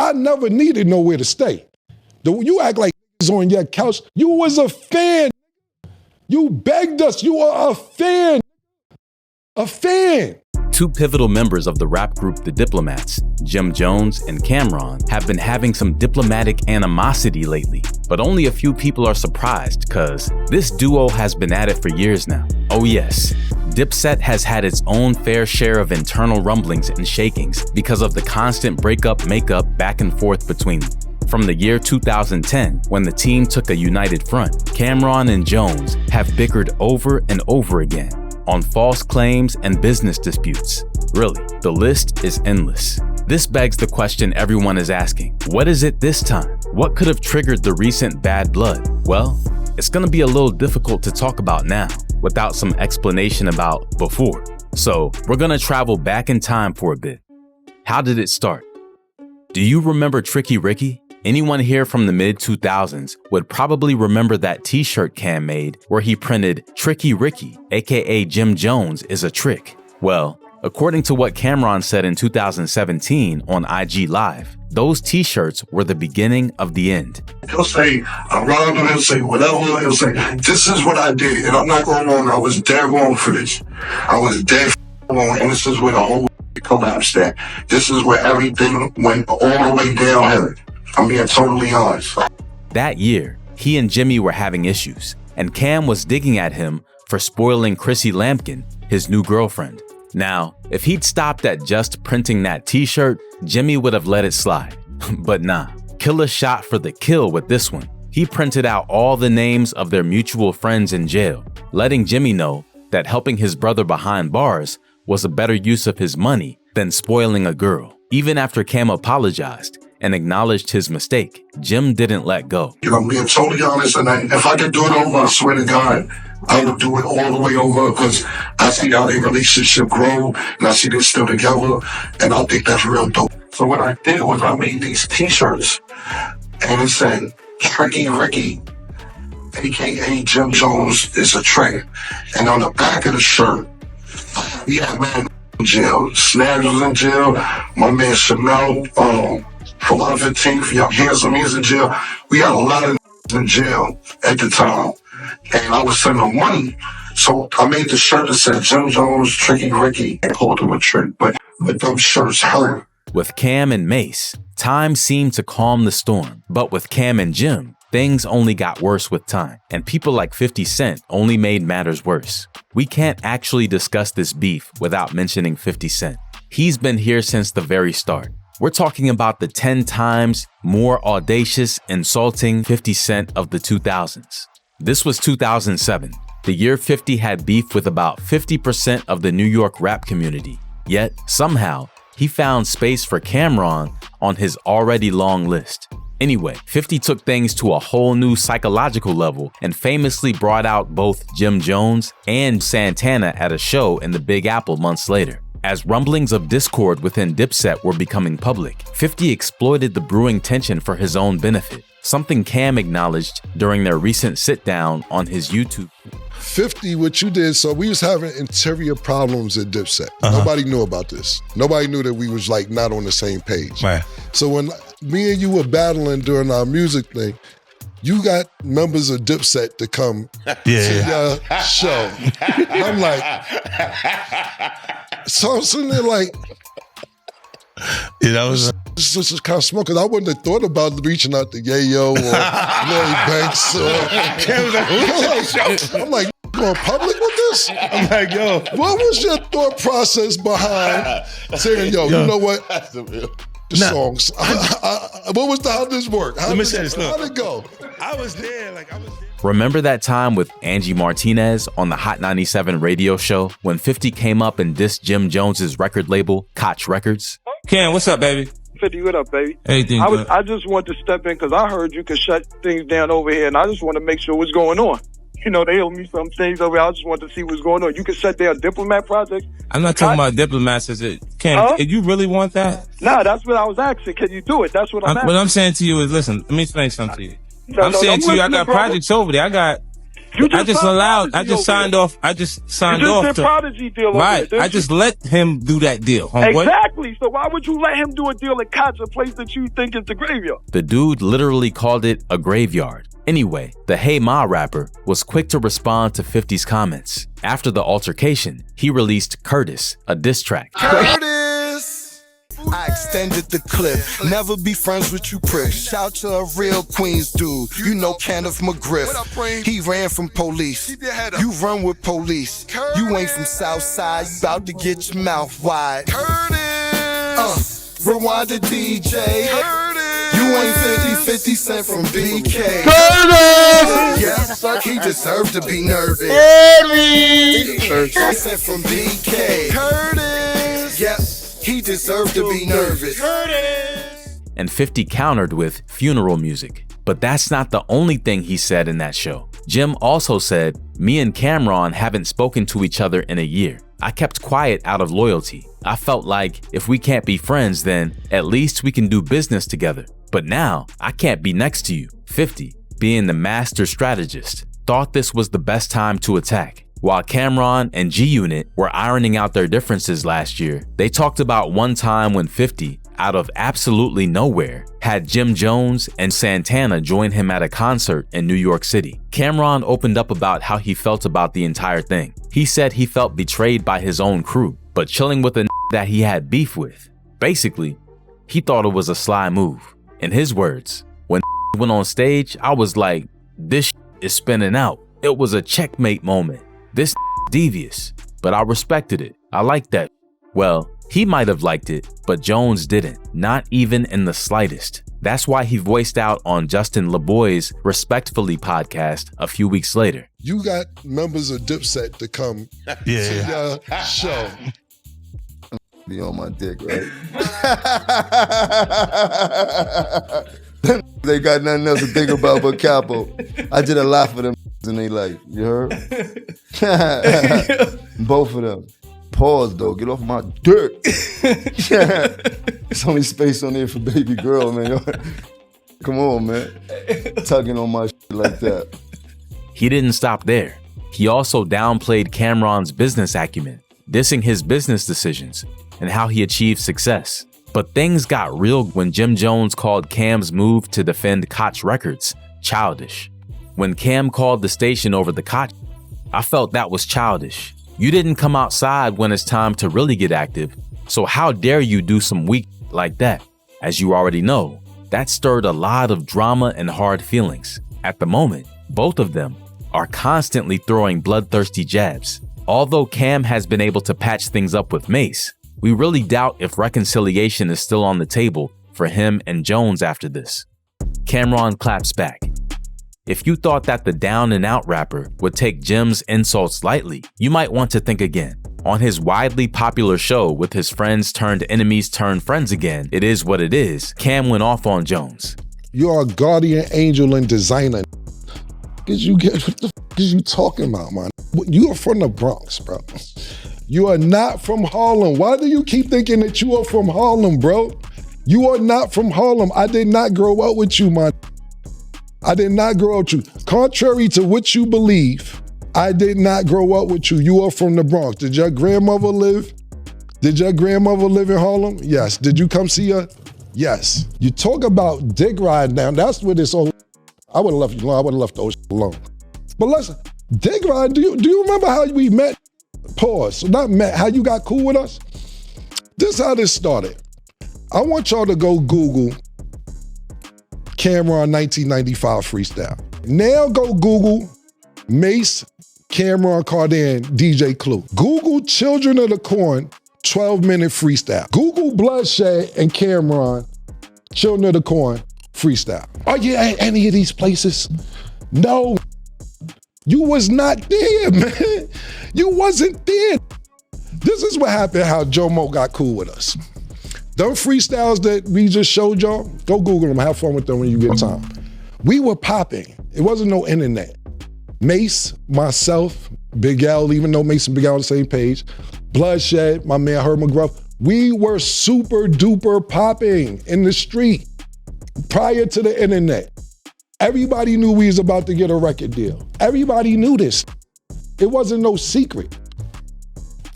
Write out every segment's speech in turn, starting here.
I never needed nowhere to stay. You act like on your couch. You was a fan. You begged us. You are a fan. A fan. Two pivotal members of the rap group The Diplomats, Jim Jones and Camron, have been having some diplomatic animosity lately. But only a few people are surprised, cause this duo has been at it for years now. Oh yes, Dipset has had its own fair share of internal rumblings and shakings because of the constant breakup-makeup back and forth between them. From the year 2010, when the team took a united front, Camron and Jones have bickered over and over again on false claims and business disputes. Really, the list is endless. This begs the question everyone is asking. What is it this time? What could have triggered the recent bad blood? Well, it's gonna be a little difficult to talk about now without some explanation about before. So we're gonna travel back in time for a bit. How did it start? Do you remember Tricky Ricky? Anyone here from the mid-2000s would probably remember that t-shirt Cam made where he printed Tricky Ricky, aka Jim Jones, is a trick. Well, according to what Camron said in 2017 on IG Live, those t-shirts were the beginning of the end. He'll say, I'm wrong, he'll say whatever, he'll say, this is what I did, and I'm not going on, I was dead wrong for this. I was dead wrong, and this is where the whole collapsed at. This is where everything went all the way downhill. I'm being totally honest. That year, he and Jimmy were having issues, and Cam was digging at him for spoiling Chrissy Lampkin, his new girlfriend. Now, if he'd stopped at just printing that t-shirt, Jimmy would have let it slide. But nah, Killer shot for the kill with this one. He printed out all the names of their mutual friends in jail, letting Jimmy know that helping his brother behind bars was a better use of his money than spoiling a girl. Even after Cam apologized and acknowledged his mistake, Jim didn't let go. I'm being totally honest, and if I could do it over, I swear to God, I would do it all the way over, because I see how their relationship grow, and I see they're still together, and I think that's real dope. So what I did was I made these t-shirts, and it said, Tricky Ricky, aka Jim Jones, is a trick. And on the back of the shirt, yeah, man, in jail. Snags was in jail. My man Chanel, for 15th, Young Handsome, he's in jail. We had a lot of in jail at the time. And I was sending them money. So I made the shirt that said Jim Jones, Tricky Ricky, and called him a trick. But those shirts hurt. With Cam and Mace, time seemed to calm the storm. But with Cam and Jim, things only got worse with time. And people like 50 Cent only made matters worse. We can't actually discuss this beef without mentioning 50 Cent. He's been here since the very start. We're talking about the 10 times more audacious, insulting 50 Cent of the 2000s. This was 2007, the year 50 had beef with about 50% of the New York rap community. Yet, somehow, he found space for Camron on his already long list. Anyway, 50 took things to a whole new psychological level and famously brought out both Jim Jones and Santana at a show in the Big Apple months later. As rumblings of discord within Dipset were becoming public, 50 exploited the brewing tension for his own benefit, something Cam acknowledged during their recent sit-down on his YouTube. 50, what you did, so we was having interior problems at Dipset. Nobody knew about this. Nobody knew that we was like not on the same page. Right. So when me and you were battling during our music thing, you got members of Dipset to come to your show. And I'm like, so I'm sitting there like, that was this is kind of smoke, because I wouldn't have thought about reaching out to Yayo or Lloyd Banks. I'm like, you going public with this? I'm like, yo. What was your thought process behind saying, yo, you know what? The songs. How did this work? How'd it go? I was there. Remember that time with Angie Martinez on the Hot 97 radio show when 50 came up and dissed Jim Jones's record label, Koch Records? Ken, what's up, baby? 50, what up, baby? Everything good. I just wanted to step in because I heard you could shut things down over here, and I just want to make sure what's going on. You know, they owe me some things over here. I just wanted to see what's going on. You can shut down Diplomat Project. I'm not talking about diplomats. Ken, you really want that? Nah, that's what I was asking. Can you do it? That's what I'm asking. What I'm saying to you is, listen, let me explain something to you. I'm saying to you, I got brother. projects over there. I got I just signed off. I just signed you off. Did Prodigy deal right. I just let him do that deal. Homeboy. Exactly. So why would you let him do a deal at Koch, a place that you think is the graveyard? The dude literally called it a graveyard. Anyway, the Hey Ma rapper was quick to respond to 50's comments. After the altercation, he released Curtis, a diss track. Curtis! I extended the clip. Never be friends with you pricks. Shout to a real Queens dude. You know Kenneth McGriff. He ran from police. You run with police. You ain't from Southside. You about to get your mouth wide. Curtis! Rewind the DJ. Curtis! You ain't 50 Cent from BK. Curtis! Yes, he deserved to be nervous. 50 Cent from BK. Curtis! Yes, he deserved to be nervous. Curtis! And 50 countered with funeral music. But that's not the only thing he said in that show. Jim also said, me and Camron haven't spoken to each other in a year. I kept quiet out of loyalty. I felt like if we can't be friends, then at least we can do business together. But now I can't be next to you. 50, being the master strategist, thought this was the best time to attack. While Camron and G-Unit were ironing out their differences last year, they talked about one time when 50, out of absolutely nowhere, had Jim Jones and Santana join him at a concert in New York City. Camron opened up about how he felt about the entire thing. He said he felt betrayed by his own crew, but chilling with a that he had beef with. Basically, he thought it was a sly move. In his words, when went on stage, I was like, this is spinning out. It was a checkmate moment. This devious, but I respected it. I liked that. Well, he might have liked it, but Jones didn't, not even in the slightest. That's why he voiced out on Justin LeBoy's Respectfully podcast a few weeks later. You got members of Dipset to come to your show. Be on my dick, right? They got nothing else to think about but Capo. I did a lot for them and they like, you heard? Both of them. Pause though, get off my dick. There's only space on there for baby girl, man. Come on, man. Tugging on my shit like that. He didn't stop there. He also downplayed Camron's business acumen, dissing his business decisions and how he achieved success. But things got real when Jim Jones called Cam's move to defend Koch Records childish. When Cam called the station over the Koch, I felt that was childish. You didn't come outside when it's time to really get active, so how dare you do some weak like that? As you already know, that stirred a lot of drama and hard feelings. At the moment, both of them are constantly throwing bloodthirsty jabs. Although Cam has been able to patch things up with Mace, we really doubt if reconciliation is still on the table for him and Jones after this. Camron claps back. If you thought that the down and out rapper would take Jim's insults lightly, you might want to think again. On his widely popular show with his friends turned enemies turned friends again, It Is What It Is, Cam went off on Jones. You are a guardian angel and designer. What the f is you talking about, man? You are from the Bronx, bro. You are not from Harlem. Why do you keep thinking that you are from Harlem, bro? You are not from Harlem. I did not grow up with you, man. I did not grow up with you. Contrary to what you believe, I did not grow up with you. You are from the Bronx. Did your grandmother live? Did your grandmother live in Harlem? Yes. Did you come see her? Yes. You talk about dick ride now. That's what this all. I would have left you alone. I would have left those alone. But listen, dick ride. Do you remember how we met? Pause. So not met. How you got cool with us? This is how this started. I want y'all to go Google Camron 1995 freestyle. Now go Google Mace, Camron, Cardan, DJ Clue. Google Children of the Corn 12-minute freestyle. Google Bloodshed and Camron, Children of the Corn freestyle. Are you at any of these places? No. You was not there, man. You wasn't there. This is what happened, how Jomo got cool with us. Them freestyles that we just showed y'all, go Google them, have fun with them when you get time. We were popping. It wasn't no internet. Mace, myself, Big L, even though Mace and Big L on the same page, Bloodshed, my man Herb McGruff, we were super duper popping in the street prior to the internet. Everybody knew we was about to get a record deal. Everybody knew this. It wasn't no secret.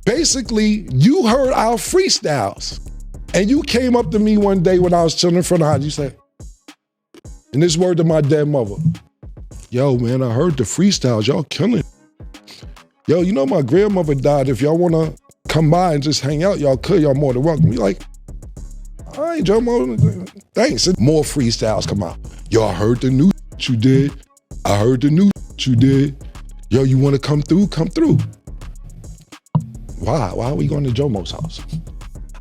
Basically, you heard our freestyles, and you came up to me one day when I was chilling in front of the house. You said, and this word to my dead mother, yo, man, I heard the freestyles. Y'all killing. Yo, you know my grandmother died. If y'all want to come by and just hang out, y'all could. Y'all more than welcome. You like, all right, Joe Mo, thanks. More freestyles come out. Yo, I heard the new you did. I heard the new you did. Yo, you want to come through? Come through. Why? Why are we going to Jomo's house?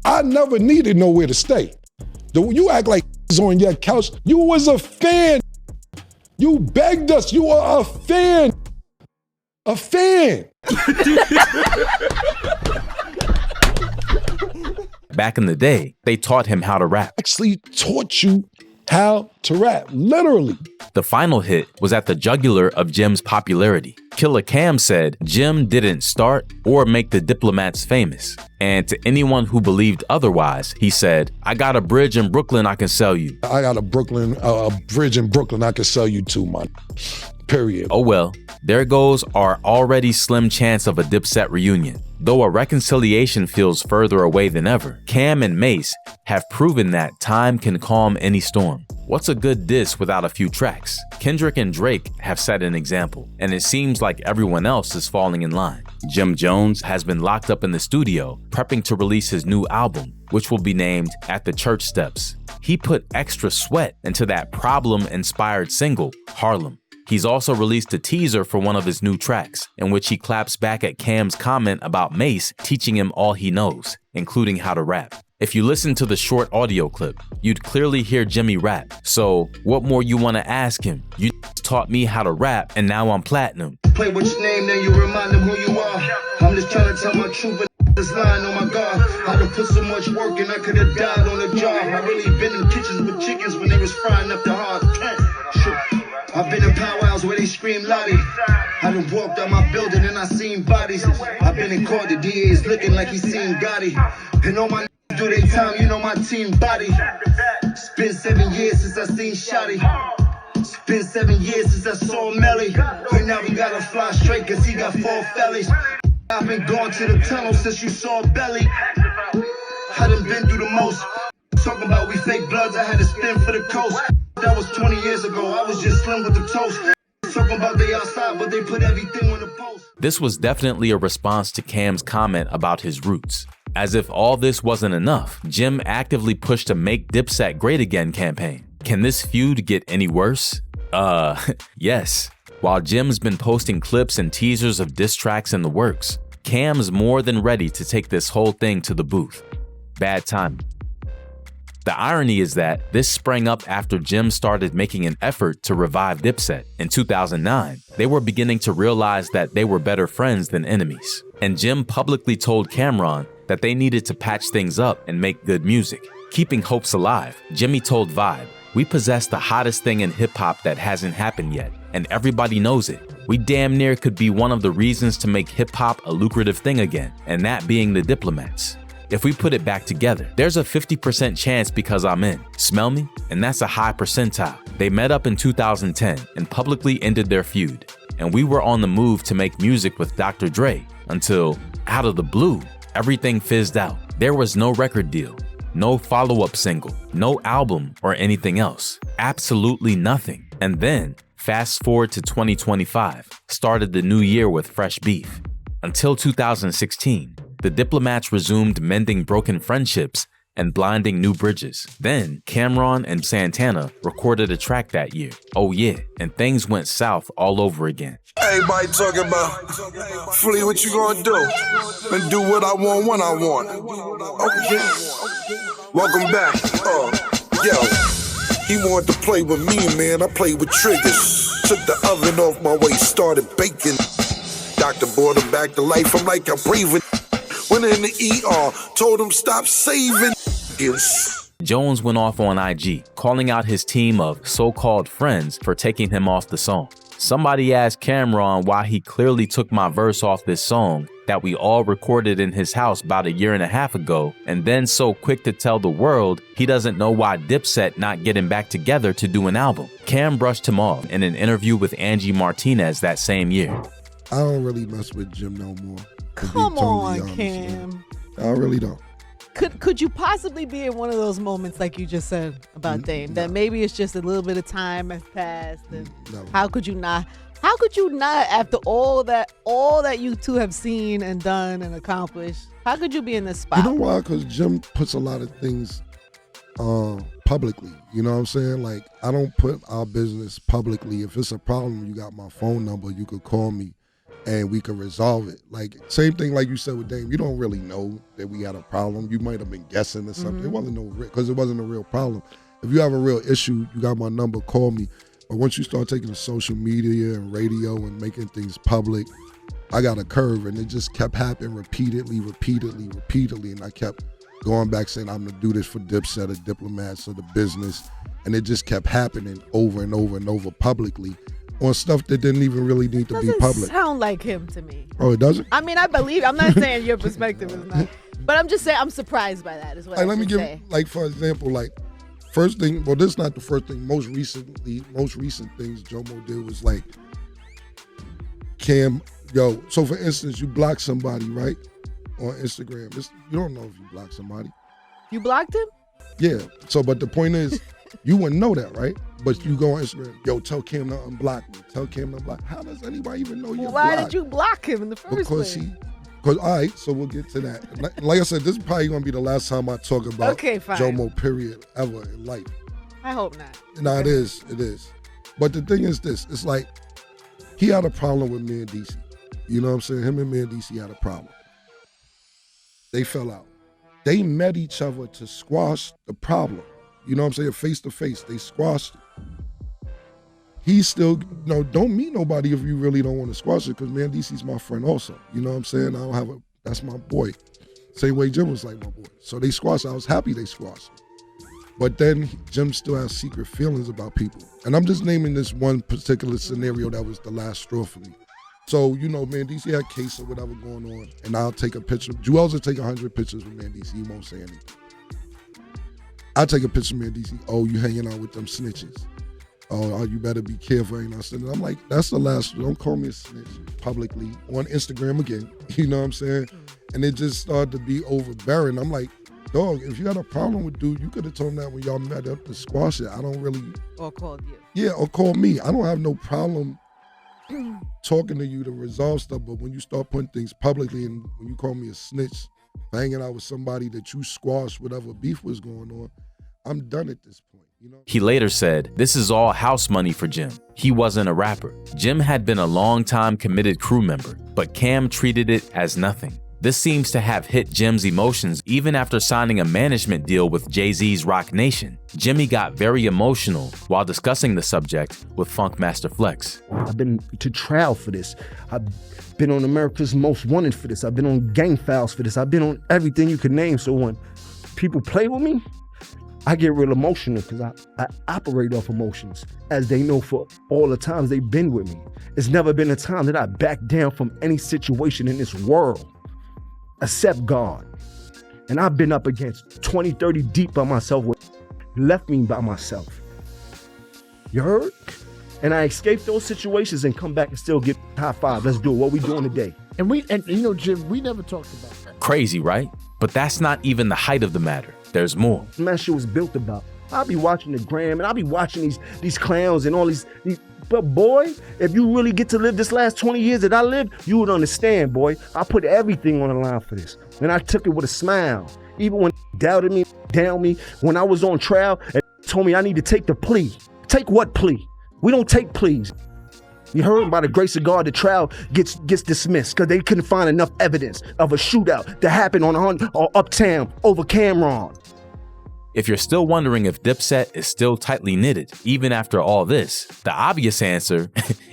I never needed nowhere to stay. You act like on your couch. You was a fan. You begged us. You are a fan. A fan. Back in the day, they taught him how to rap. Actually taught you how to rap, literally. The final hit was at the jugular of Jim's popularity. Killer Cam said Jim didn't start or make the Diplomats famous. And to anyone who believed otherwise, he said, I got a bridge in Brooklyn I can sell you. I got a bridge in Brooklyn I can sell you too, man. Period. Oh well, there goes our already slim chance of a Dipset reunion. Though a reconciliation feels further away than ever, Cam and Mace have proven that time can calm any storm. What's a good diss without a few tracks? Kendrick and Drake have set an example, and it seems like everyone else is falling in line. Jim Jones has been locked up in the studio, prepping to release his new album, which will be named At the Church Steps. He put extra sweat into that Problem-inspired single, Harlem. He's also released a teaser for one of his new tracks, in which he claps back at Cam's comment about Mace teaching him all he knows, including how to rap. If you listen to the short audio clip, you'd clearly hear Jimmy rap. So, what more you want to ask him? You taught me how to rap, and now I'm platinum. Play with your name, then you remind them who you are. I'm just trying to tell my truth, but this line, oh my God. I done put so much work and I could have died on the job. I really been in kitchens with chickens when they was frying up the hard. I've been in powwows where they scream Lottie. I done walked out my building and I seen bodies. I've been in court, the DA is looking like he seen Gotti. And all my do they time, you know my team body. It's been 7 years since I seen Shotty. It's been 7 years since I saw Melly. And now we gotta fly straight cause he got 4 fellies. I've been going to the tunnel since you saw Belly. I done been through the most. Talking about we fake bloods, I had to spin for the coast. That was 20 years ago, I was just slim with the toast. Talking about they outside, but they put everything on the post. This was definitely a response to Cam's comment about his roots. As if all this wasn't enough, Jim actively pushed a Make Dipset Great Again campaign. Can this feud get any worse? Yes. While Jim's been posting clips and teasers of diss tracks in the works, Cam's more than ready to take this whole thing to the booth. Bad timing. The irony is that this sprang up after Jim started making an effort to revive Dipset. In 2009, they were beginning to realize that they were better friends than enemies. And Jim publicly told Camron that they needed to patch things up and make good music. Keeping hopes alive, Jimmy told Vibe, "We possess the hottest thing in hip-hop that hasn't happened yet, and everybody knows it. We damn near could be one of the reasons to make hip-hop a lucrative thing again, and that being the Diplomats. If we put it back together, there's a 50% chance because I'm in. Smell me? And that's a high percentile." They met up in 2010 and publicly ended their feud. And we were on the move to make music with Dr. Dre until, out of the blue, everything fizzed out. There was no record deal, no follow-up single, no album or anything else. Absolutely nothing. And then, fast forward to 2025, started the new year with fresh beef. Until 2016. The Diplomats resumed mending broken friendships and blinding new bridges. Then, Camron and Santana recorded a track that year, Oh Yeah, and things went south all over again. Everybody talking about, Flea, what you gonna do? And do what I want when I want. Okay. Welcome back. Yo, he wanted to play with me, man. I played with triggers. Took the oven off my waist, started baking. Doctor brought him back to life. I'm like, I'm breathing. Went in the ER, told him stop saving. Yes. Jones went off on IG, calling out his team of so-called friends for taking him off the song. Somebody asked Camron why he clearly took my verse off this song that we all recorded in his house about a year and a half ago, and then so quick to tell the world he doesn't know why Dipset not getting back together to do an album. Cam brushed him off in an interview with Angie Martinez that same year. I don't really mess with Jim no more. Come on, Cam. I really don't. Could you possibly be in one of those moments like you just said about Dame, that maybe it's just a little bit of time has passed, and how could you not after all that you two have seen and done and accomplished, how could you be in this spot? You know why? Because Jim puts a lot of things publicly. You know what I'm saying? Like, I don't put our business publicly. If it's a problem, you got my phone number, you could call me and we could resolve it. Like, same thing like you said with Dame. You don't really know that we had a problem. You might have been guessing or something. It wasn't because it wasn't a real problem. If you have a real issue, you got my number, call me. But once you start taking to social media and radio and making things public, I got a curve, and it just kept happening repeatedly, and I kept going back saying I'm gonna do this for Dipset or Diplomats or the business, and it just kept happening over and over and over publicly on stuff that didn't even really need to be public. Doesn't sound like him to me. Oh, it doesn't? I mean, I believe. I'm not saying your perspective is not, but I'm just saying I'm surprised by that. Is what let me give, like, for example, like, first thing. Well, this is not the first thing. Most recent things Jomo did was like, Cam, yo. So for instance, you block somebody, right, on Instagram. You don't know if you block somebody. You blocked him? Yeah. So, but the point is, you wouldn't know that, right? But you go on Instagram, yo, tell Cam to unblock me. Tell Cam to unblock. How does anybody even know you're Why blocked? did you block him in the first place? Because, all right, so we'll get to that. Like I said, this is probably going to be the last time I talk about Jomo, period, ever in life. I hope not. No, it is. But the thing is this, it's like, he had a problem with me and DC. You know what I'm saying? Him and me and DC had a problem. They fell out. They met each other to squash the problem. You know what I'm saying? Face to face, they squashed it. He still, don't meet nobody if you really don't want to squash it, because man, DC's my friend also. You know what I'm saying? That's my boy. Same way Jim was like my boy. So they squashed it. I was happy they squashed it. But then Jim still has secret feelings about people. And I'm just naming this one particular scenario that was the last straw for me. So, man, DC had a case or whatever going on, and I'll take a picture. Jewels will take 100 pictures with me and DC. He won't say anything. I take a picture of me and DC. Oh, you hanging out with them snitches. Oh, you better be careful. Ain't I snitching? I'm like, that's the last. Don't call me a snitch publicly on Instagram again. You know what I'm saying? And it just started to be overbearing. I'm like, dog, if you had a problem with dude, you could have told him that when y'all met up to squash it. I don't really. Or called you. Yeah, or call me. I don't have no problem talking to you to resolve stuff, but when you start putting things publicly and when you call me a snitch, hanging out with somebody that you squashed whatever beef was going on, I'm done at this point. He later said, this is all house money for Jim. He wasn't a rapper. Jim had been a long-time committed crew member, but Cam treated it as nothing. This seems to have hit Jim's emotions even after signing a management deal with Jay-Z's Roc Nation. Jimmy got very emotional while discussing the subject with Funkmaster Flex. I've been to trial for this. I've been on America's Most Wanted for this. I've been on gang files for this. I've been on everything you could name. So when people play with me, I get real emotional because I operate off emotions, as they know for all the times they've been with me. It's never been a time that I backed down from any situation in this world, except God. And I've been up against 20, 30 deep by myself, left me by myself. You heard? And I escaped those situations and come back and still get high five. Let's do it. What we doing today? And Jim, we never talked about that. Crazy, right? But that's not even the height of the matter. There's more. Man, shit was built about. I'll be watching the gram and I'll be watching these clowns and all these. But boy, if you really get to live this last 20 years that I lived, you would understand, boy. I put everything on the line for this. And I took it with a smile. Even when doubted me, down me, when I was on trial and told me I need to take the plea. Take what plea? We don't take pleas. You heard? By the grace of God, the trial gets dismissed because they couldn't find enough evidence of a shootout that happened on uptown over Camron. If you're still wondering if Dipset is still tightly knitted, even after all this, the obvious answer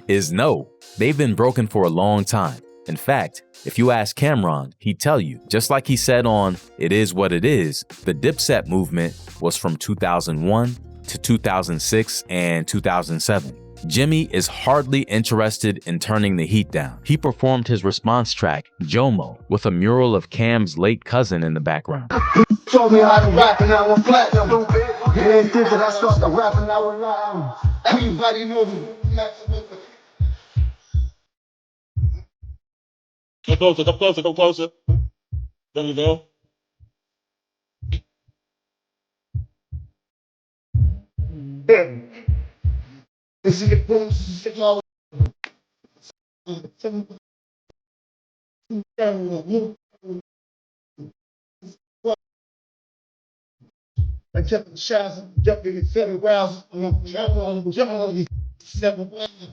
is no. They've been broken for a long time. In fact, if you ask Camron, he'd tell you, just like he said on It Is What It Is, the Dipset movement was from 2001 to 2006 and 2007. Jimmy is hardly interested in turning the heat down. He performed his response track, Jomo, with a mural of Cam's late cousin in the background. Told me how to rap and I was platinum. Yeah, did that. I started rapping, I was loud. Everybody knows me. Come closer, come closer, come closer. There we go. This is it, boom, I kept the shots, jumping in 7 rounds, jumping 7 rounds.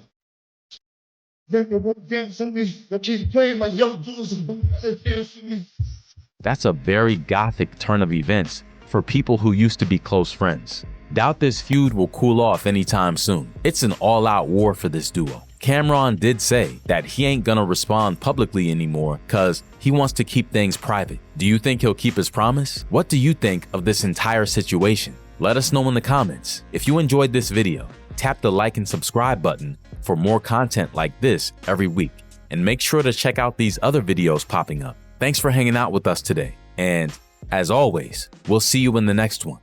My young That's a very gothic turn of events for people who used to be close friends. Doubt this feud will cool off anytime soon. It's an all-out war for this duo. Camron did say that he ain't gonna respond publicly anymore cause he wants to keep things private. Do you think he'll keep his promise? What do you think of this entire situation? Let us know in the comments. If you enjoyed this video, tap the like and subscribe button for more content like this every week. And make sure to check out these other videos popping up. Thanks for hanging out with us today. And as always, we'll see you in the next one.